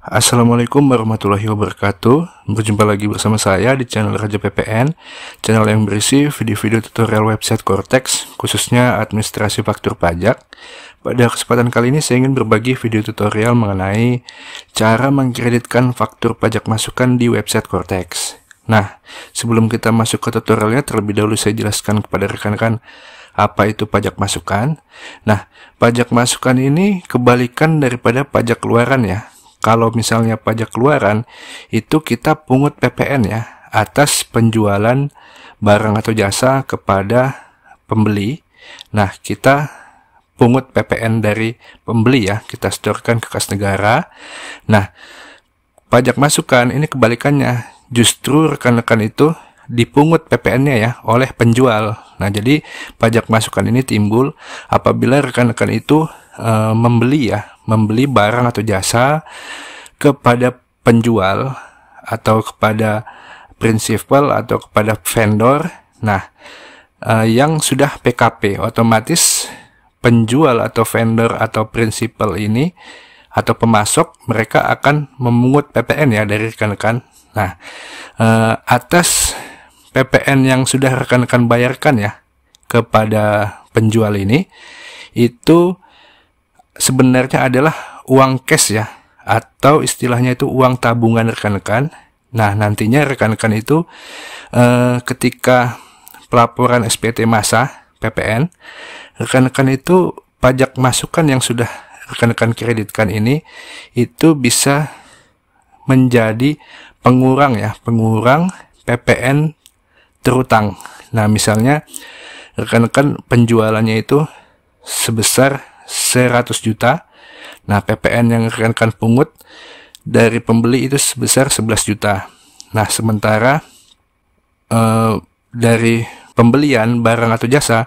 Assalamualaikum warahmatullahi wabarakatuh. Berjumpa lagi bersama saya di channel Raja PPN, channel yang berisi video-video tutorial website Cortex, khususnya administrasi faktur pajak. Pada kesempatan kali ini saya ingin berbagi video tutorial mengenai cara mengkreditkan faktur pajak masukan di website Cortex. Nah, sebelum kita masuk ke tutorialnya, terlebih dahulu saya jelaskan kepada rekan-rekan apa itu pajak masukan. Nah, pajak masukan ini kebalikan daripada pajak keluaran ya. Kalau misalnya pajak keluaran, itu kita pungut PPN ya, atas penjualan barang atau jasa kepada pembeli. Nah, kita pungut PPN dari pembeli ya, kita setorkan ke kas negara. Nah, pajak masukan ini kebalikannya, justru rekan-rekan itu dipungut PPN-nya ya oleh penjual. Nah, jadi pajak masukan ini timbul apabila rekan-rekan itu membeli barang atau jasa kepada penjual atau kepada prinsipal atau kepada vendor. Nah, yang sudah PKP, otomatis penjual atau vendor atau prinsipal ini atau pemasok, mereka akan memungut PPN ya dari rekan-rekan. Nah, atas PPN yang sudah rekan-rekan bayarkan ya kepada penjual ini, itu sebenarnya adalah uang cash ya, atau istilahnya itu uang tabungan rekan-rekan. Nah, nantinya rekan-rekan itu ketika pelaporan SPT masa PPN, rekan-rekan itu pajak masukan yang sudah rekan-rekan kreditkan ini itu bisa menjadi pengurang ya, pengurang PPN terutang. Nah, misalnya rekan-rekan penjualannya itu sebesar 100 juta. Nah, PPN yang rekan-rekan pungut dari pembeli itu sebesar 11 juta. Nah, sementara dari pembelian barang atau jasa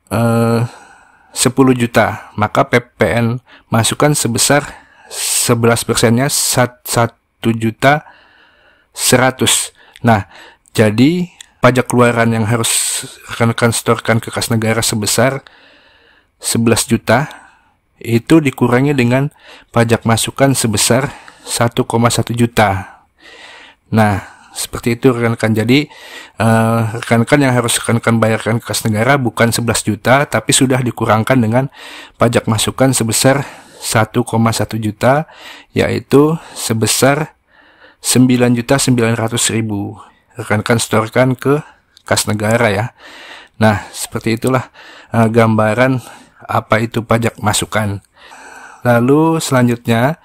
10 juta, maka PPN masukan sebesar 11%-nya 1 juta 100. Nah, jadi pajak keluaran yang harus rekan-rekan setorkan ke kas negara sebesar 11 juta itu dikurangi dengan pajak masukan sebesar 1,1 juta. Nah, seperti itu rekan-rekan. Jadi rekan-rekan yang harus rekan-rekan bayarkan ke kas negara bukan 11 juta, tapi sudah dikurangkan dengan pajak masukan sebesar 1,1 juta, yaitu sebesar 9.900.000 rekan-rekan setorkan ke kas negara ya. Nah, seperti itulah gambaran apa itu pajak masukan. Lalu selanjutnya,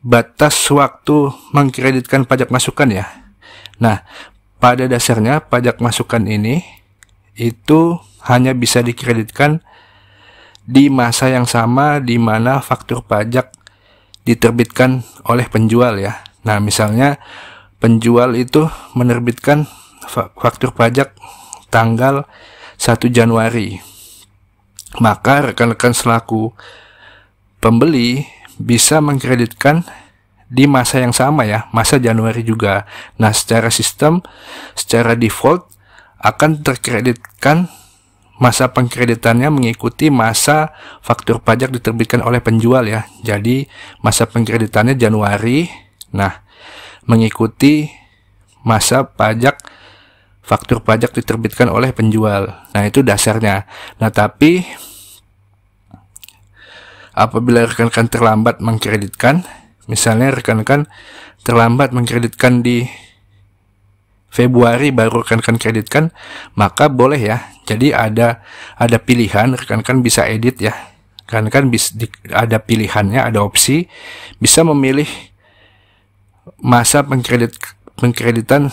batas waktu mengkreditkan pajak masukan ya. Nah, pada dasarnya pajak masukan ini itu hanya bisa dikreditkan di masa yang sama di mana faktur pajak diterbitkan oleh penjual ya. Nah, misalnya penjual itu menerbitkan faktur pajak tanggal 1 Januari. Maka rekan-rekan selaku pembeli bisa mengkreditkan di masa yang sama ya, masa Januari juga. Nah, secara sistem, secara default akan terkreditkan masa pengkreditannya mengikuti masa faktur pajak diterbitkan oleh penjual ya. Jadi masa pengkreditannya Januari. Nah, mengikuti masa faktur pajak diterbitkan oleh penjual. Nah, itu dasarnya. Nah, tapi apabila rekan-rekan terlambat mengkreditkan, misalnya rekan-rekan terlambat mengkreditkan di Februari baru rekan-rekan kreditkan, maka boleh ya. Jadi ada pilihan, rekan-rekan bisa edit ya. Rekan-rekan ada pilihannya, ada opsi bisa memilih masa pengkreditan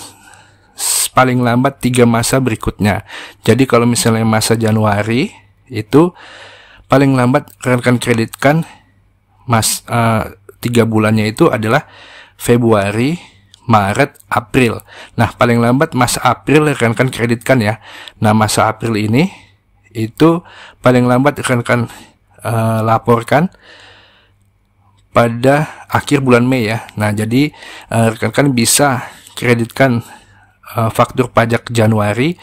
paling lambat 3 masa berikutnya. Jadi kalau misalnya masa Januari itu paling lambat rekan-rekan kreditkan 3 bulannya itu adalah Februari, Maret, April. Nah, paling lambat masa April rekan-rekan kreditkan ya. Nah, masa April ini itu paling lambat rekan-rekan laporkan pada akhir bulan Mei ya. Nah, jadi rekan-rekan bisa kreditkan faktur pajak Januari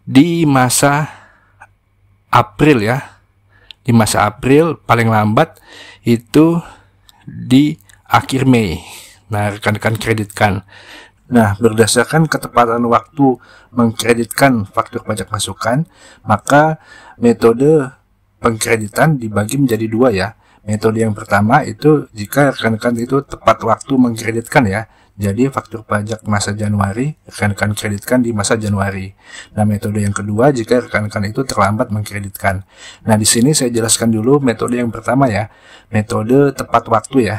di masa April ya. Di masa April paling lambat itu di akhir Mei. Nah, rekan-rekan kreditkan. Nah, berdasarkan ketepatan waktu mengkreditkan faktur pajak masukan, maka metode pengkreditan dibagi menjadi dua ya. Metode yang pertama itu jika rekan-rekan itu tepat waktu mengkreditkan ya. Jadi faktur pajak masa Januari, rekan-rekan kreditkan di masa Januari. Nah, metode yang kedua jika rekan-rekan itu terlambat mengkreditkan. Nah, di sini saya jelaskan dulu metode yang pertama ya. Metode tepat waktu ya.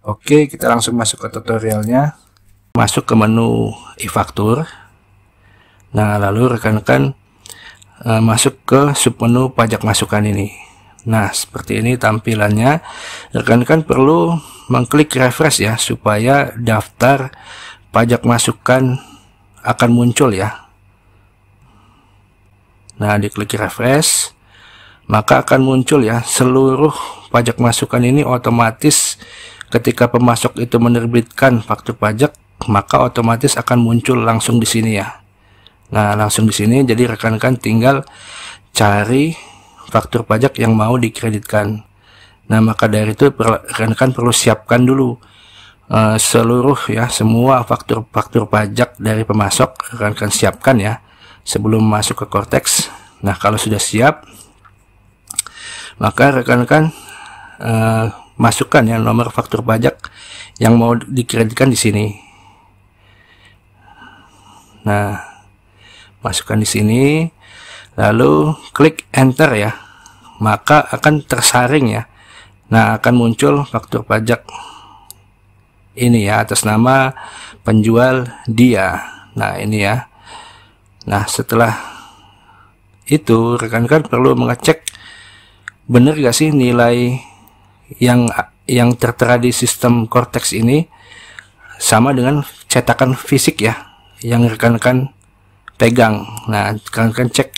Oke, kita langsung masuk ke tutorialnya. Masuk ke menu e-faktur. Nah, lalu rekan-rekan masuk ke submenu pajak masukan ini. Nah, seperti ini tampilannya. Rekan-rekan perlu mengklik refresh ya, supaya daftar pajak masukan akan muncul ya. Nah, diklik refresh, maka akan muncul ya seluruh pajak masukan ini otomatis. Ketika pemasok itu menerbitkan faktur pajak, maka otomatis akan muncul langsung di sini ya. Nah, langsung di sini, jadi rekan-rekan tinggal cari faktur pajak yang mau dikreditkan. Nah, maka dari itu rekan-rekan perlu siapkan dulu seluruh ya, semua faktur pajak dari pemasok rekan-rekan siapkan ya sebelum masuk ke Cortex. Nah, kalau sudah siap, maka rekan-rekan masukkan ya nomor faktur pajak yang mau dikreditkan di sini. Nah, masukkan di sini, lalu klik enter ya, maka akan tersaring ya. Nah, akan muncul faktur pajak ini ya atas nama penjual dia. Nah, ini ya. Nah, setelah itu rekan-rekan perlu mengecek benar gak sih nilai yang tertera di sistem Cortex ini sama dengan cetakan fisik ya yang rekan-rekan pegang. Nah, rekan-rekan cek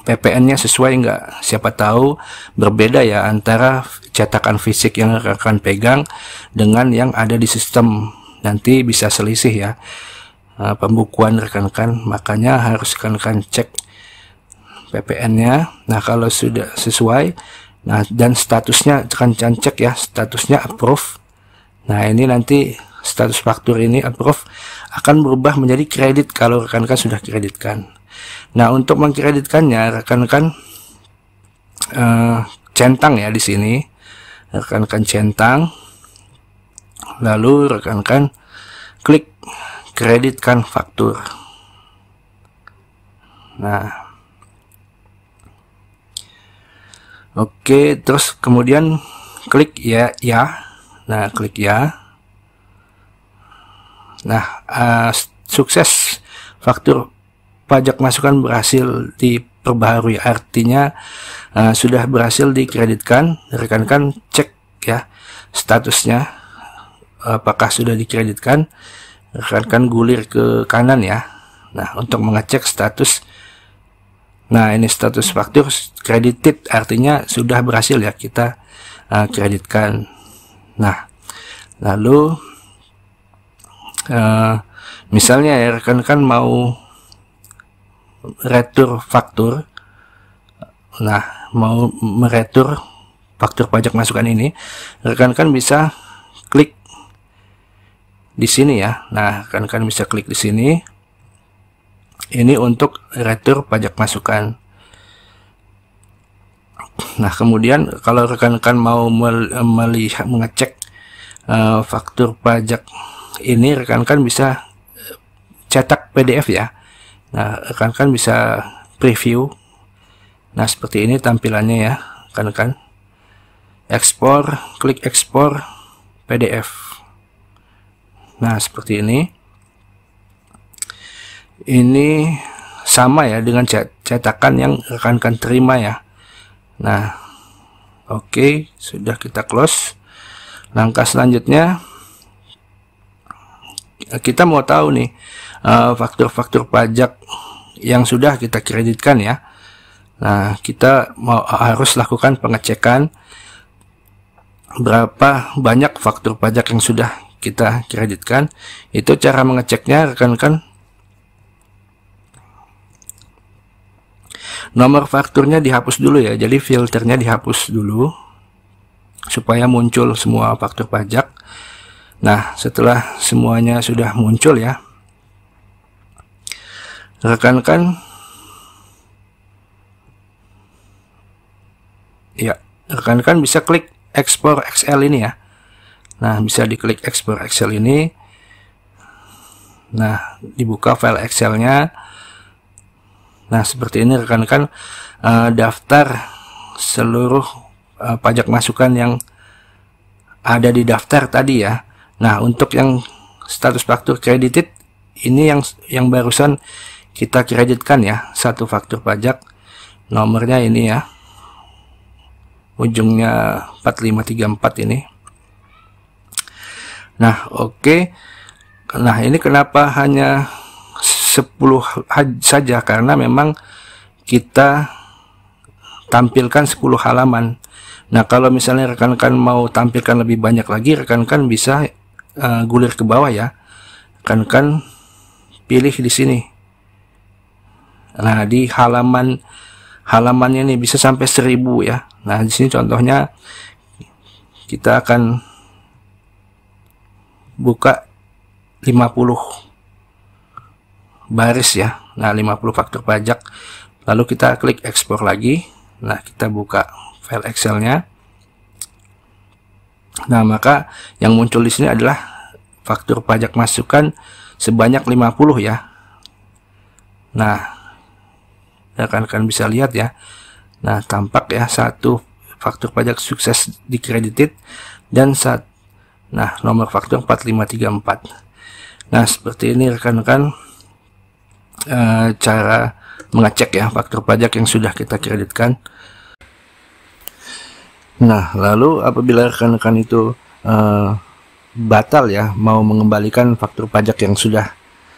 PPN-nya sesuai enggak. Siapa tahu berbeda ya antara cetakan fisik yang rekan-rekan pegang dengan yang ada di sistem. Nanti bisa selisih ya pembukuan rekan-rekan, makanya harus rekan-rekan cek PPN-nya. Nah, kalau sudah sesuai, nah dan statusnya rekan-rekan cek ya, statusnya approve. Nah, ini nanti status faktur ini approve akan berubah menjadi kredit kalau rekan-rekan sudah kreditkan. Nah, untuk mengkreditkannya rekan-rekan centang ya di sini. Rekan-rekan centang. Lalu rekan-rekan klik kreditkan faktur. Nah, oke, terus kemudian klik ya. Nah, klik ya. Nah, sukses, faktur pajak masukan berhasil diperbaharui, artinya sudah berhasil dikreditkan. Rekan-rekan cek ya statusnya apakah sudah dikreditkan. Rekan-rekan gulir ke kanan ya. Nah, untuk mengecek status. Nah, ini status faktur credited, artinya sudah berhasil ya kita kreditkan. Nah, lalu misalnya ya rekan-rekan mau retur faktur. Nah, mau meretur faktur pajak masukan ini, rekan-rekan bisa klik di sini ya. Nah, rekan-rekan bisa klik di sini. Ini untuk retur pajak masukan. Nah, kemudian kalau rekan-rekan mau melihat mengecek faktur pajak ini, rekan-rekan bisa cetak PDF ya. Nah, rekan-rekan bisa preview. Nah, seperti ini tampilannya ya, rekan-rekan. Ekspor, klik ekspor PDF. Nah, seperti ini. Ini sama ya dengan cetakan yang rekan-rekan terima ya. Nah, oke, sudah kita close. Langkah selanjutnya kita mau tahu nih faktur-faktur pajak yang sudah kita kreditkan ya. Nah, kita harus lakukan pengecekan berapa banyak faktur pajak yang sudah kita kreditkan. Itu cara mengeceknya rekan-rekan. Nomor fakturnya dihapus dulu ya, jadi filternya dihapus dulu. supaya muncul semua faktur pajak. Nah, setelah semuanya sudah muncul ya, rekan-rekan bisa klik ekspor Excel ini ya. Nah, bisa diklik ekspor Excel ini. Nah, dibuka file Excelnya. Nah, seperti ini rekan-rekan, daftar seluruh pajak masukan yang ada di daftar tadi ya. Nah, untuk yang status faktur credited ini yang barusan kita kreditkan ya, satu faktur pajak, nomornya ini ya, ujungnya 4534 ini. Nah, oke. Nah, ini kenapa hanya 10 saja, karena memang kita tampilkan 10 halaman. Nah, kalau misalnya rekan-rekan mau tampilkan lebih banyak lagi, rekan-rekan bisa gulir ke bawah ya. Rekan-rekan pilih di sini. Nah, di halamannya ini bisa sampai 1000 ya. Nah, di sini contohnya kita akan buka 50 baris ya. Nah, 50 faktur pajak. Lalu kita klik ekspor lagi. Nah, kita buka file Excelnya. Nah, maka yang muncul di sini adalah faktur pajak masukan sebanyak 50 ya. Nah, rekan-rekan bisa lihat ya. Nah, tampak ya, satu faktur pajak sukses dikredited dan nomor faktur 4534. Nah, seperti ini rekan-rekan cara mengecek ya faktur pajak yang sudah kita kreditkan. Nah, lalu apabila rekan-rekan itu batal ya, mau mengembalikan faktur pajak yang sudah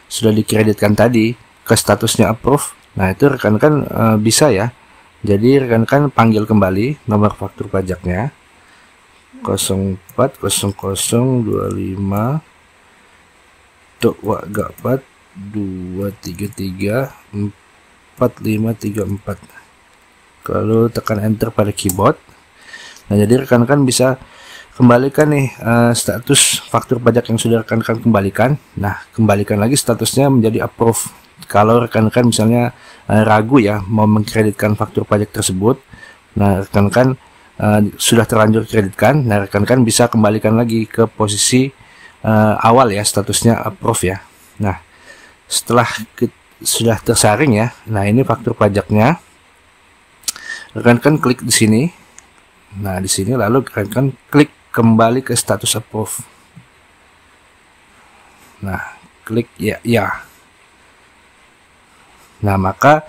dikreditkan tadi ke statusnya approve, nah itu rekan-rekan bisa ya. Jadi rekan-rekan panggil kembali nomor faktur pajaknya 040025 234 233 4534. Lalu tekan enter pada keyboard. Nah, jadi rekan-rekan bisa kembalikan nih status faktur pajak yang sudah rekan-rekan kembalikan. Nah, kembalikan lagi statusnya menjadi approve. Kalau rekan-rekan misalnya ragu ya mau mengkreditkan faktur pajak tersebut, nah rekan-rekan sudah terlanjur kreditkan, nah rekan-rekan bisa kembalikan lagi ke posisi awal ya, statusnya approve ya. Nah, setelah sudah tersaring ya, nah ini faktur pajaknya, rekan-rekan klik di sini. Nah, di sini lalu rekan-rekan klik kembali ke status approve. Nah, klik ya. Nah, maka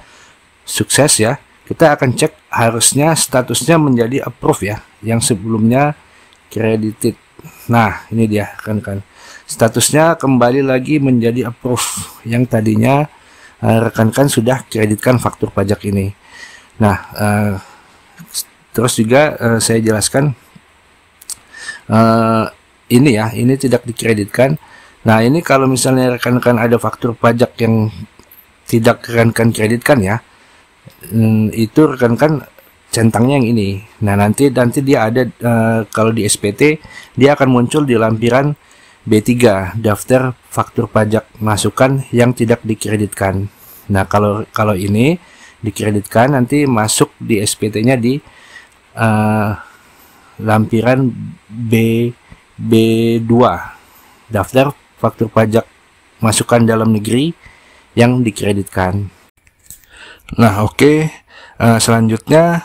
sukses ya. Kita akan cek, harusnya statusnya menjadi approve ya, yang sebelumnya credited. Nah, ini dia rekan-rekan. Statusnya kembali lagi menjadi approve, yang tadinya rekan-rekan sudah kreditkan faktur pajak ini. Nah, terus juga saya jelaskan ini ya, ini tidak dikreditkan. Nah, ini kalau misalnya rekan-rekan ada faktur pajak yang tidak rekan-rekan kreditkan ya, itu rekan-rekan centangnya yang ini. Nah, nanti dia ada kalau di SPT dia akan muncul di lampiran B3, daftar faktur pajak masukan yang tidak dikreditkan. Nah, kalau ini dikreditkan, nanti masuk di SPT-nya di lampiran B2, daftar faktur pajak masukan dalam negeri yang dikreditkan. Nah, oke. Selanjutnya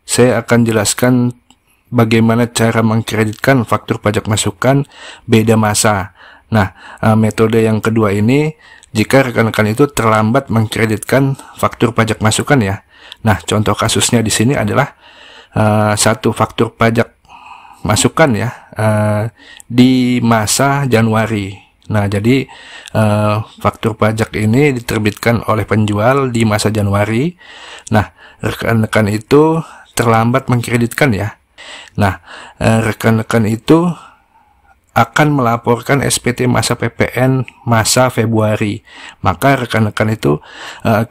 saya akan jelaskan bagaimana cara mengkreditkan faktur pajak masukan beda masa. Nah, metode yang kedua ini jika rekan-rekan itu terlambat mengkreditkan faktur pajak masukan ya. Nah, contoh kasusnya di sini adalah satu faktur pajak masukan ya di masa Januari. Nah, jadi faktur pajak ini diterbitkan oleh penjual di masa Januari. Nah, rekan-rekan itu terlambat mengkreditkan ya. Nah, rekan-rekan itu akan melaporkan SPT masa PPN masa Februari. Maka rekan-rekan itu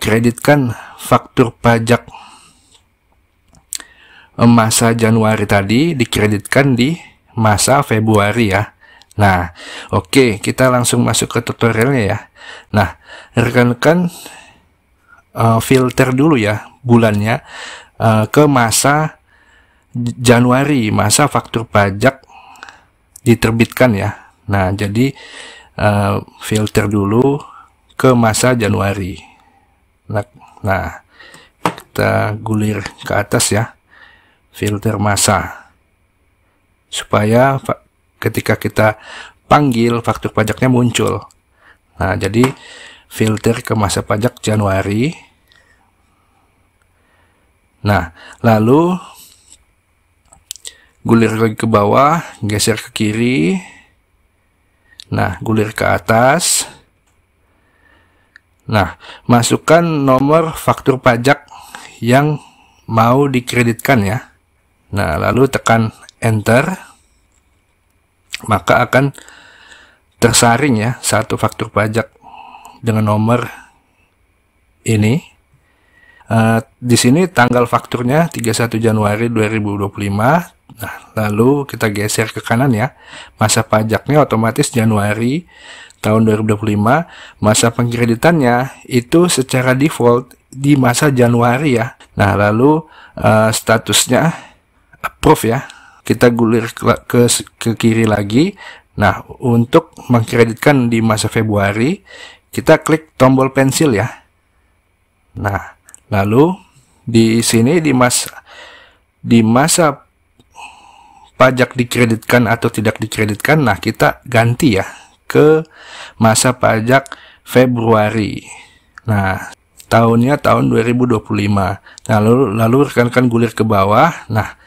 kreditkan faktur pajak masa Januari tadi dikreditkan di masa Februari ya. Nah, oke, kita langsung masuk ke tutorialnya ya. Nah, rekan-rekan filter dulu ya bulannya ke masa Januari, masa faktur pajak diterbitkan ya. Nah, jadi filter dulu ke masa Januari. Nah, kita gulir ke atas ya, filter masa, supaya ketika kita panggil faktur pajaknya muncul. Nah, jadi filter ke masa pajak Januari. Nah, lalu gulir lagi ke bawah, geser ke kiri. Nah, gulir ke atas. Nah, masukkan nomor faktur pajak yang mau dikreditkan ya. Nah, lalu tekan enter. Maka akan tersaring ya satu faktur pajak dengan nomor ini. Di sini tanggal fakturnya 31 Januari 2025. Nah, lalu kita geser ke kanan ya. Masa pajaknya otomatis Januari tahun 2025. Masa pengkreditannya itu secara default di masa Januari ya. Nah, lalu statusnya approve ya. Kita gulir ke kiri lagi. Nah, untuk mengkreditkan di masa Februari, kita klik tombol pensil ya. Nah, lalu di sini di masa pajak dikreditkan atau tidak dikreditkan, nah kita ganti ya ke masa pajak Februari. Nah, tahunnya tahun 2025. Nah, lalu rekan-rekan gulir ke bawah. Nah,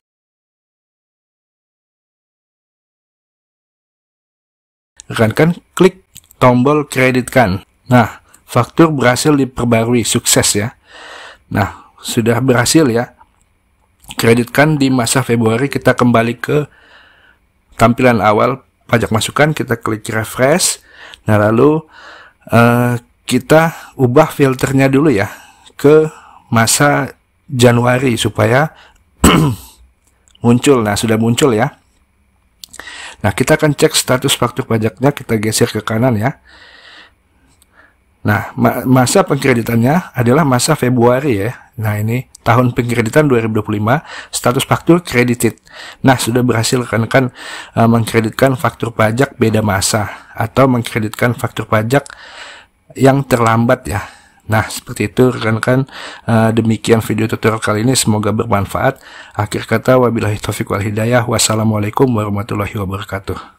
rekan-rekan klik tombol kreditkan. Nah, faktur berhasil diperbarui, sukses ya. Nah, sudah berhasil ya. Kreditkan di masa Februari. Kita kembali ke tampilan awal pajak masukan, kita klik refresh. Nah, lalu kita ubah filternya dulu ya ke masa Januari supaya muncul. Nah, sudah muncul ya. Nah, kita akan cek status faktur pajaknya, kita geser ke kanan ya. Nah, masa pengkreditannya adalah masa Februari ya. Nah, ini tahun pengkreditan 2025, status faktur credited. Nah, sudah berhasil rekan-rekan mengkreditkan faktur pajak beda masa atau mengkreditkan faktur pajak yang terlambat ya. Nah, seperti itu rekan-rekan. Demikian video tutorial kali ini, semoga bermanfaat. Akhir kata, wabillahi taufiq wal hidayah. Wassalamualaikum warahmatullahi wabarakatuh.